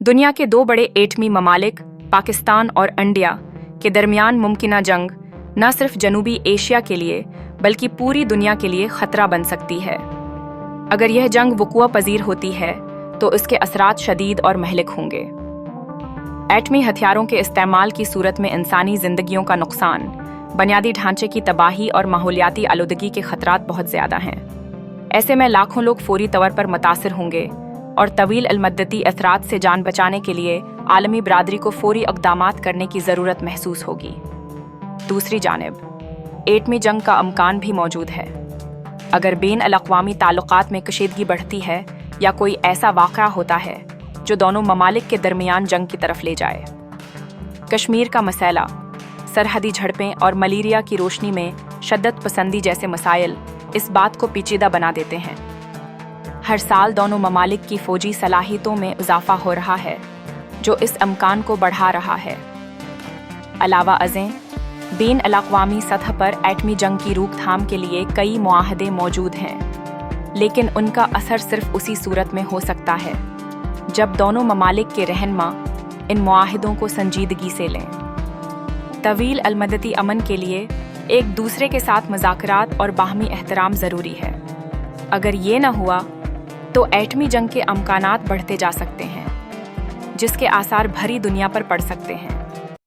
दुनिया के दो बड़े एटमी ममालिक पाकिस्तान और इंडिया के दरमियान मुमकिना जंग न सिर्फ जनूबी एशिया के लिए बल्कि पूरी दुनिया के लिए खतरा बन सकती है। अगर यह जंग वक़ूअ पजीर होती है तो इसके असरात शदीद और महलिक होंगे। एटमी हथियारों के इस्तेमाल की सूरत में इंसानी जिंदगियों का नुकसान, बुनियादी ढांचे की तबाही और माहौलियाती आलूदगी के खतरात बहुत ज़्यादा हैं। ऐसे में लाखों लोग फौरी तौर पर मुतासिर होंगे और तवील अलमद्दती असरात से जान बचाने के लिए आलमी बरादरी को फौरी इक़दामात करने की ज़रूरत महसूस होगी। दूसरी जानिब एटमी जंग का अमकान भी मौजूद है। अगर बैन अल-अक़वामी ताल्लुक़ात में कशीदगी बढ़ती है या कोई ऐसा वाक़या होता है जो दोनों ममालिक के दरमियान जंग की तरफ ले जाए। कश्मीर का मसला, सरहदी झड़पें और मलेरिया की रोशनी में शद्दत पसंदी जैसे मसाइल इस बात को पेचीदा बना देते हैं। हर साल दोनों ममालिक की फ़ौजी सलाहियतों में इजाफ़ा हो रहा है जो इस अमकान को बढ़ा रहा है। अलावा अज़ें बैन अल-अक़वामी सतह पर एटमी जंग की रोकथाम के लिए कई मुआहदे मौजूद हैं, लेकिन उनका असर सिर्फ उसी सूरत में हो सकता है जब दोनों ममालिक के रहनुमा इन मुआहदों को संजीदगी से लें। तवील अलमदती अमन के लिए एक दूसरे के साथ मुज़ाकरात और बाहमी एहतराम ज़रूरी है। अगर ये न हुआ तो एटमी जंग के अमकानात बढ़ते जा सकते हैं, जिसके आसार भरी दुनिया पर पड़ सकते हैं।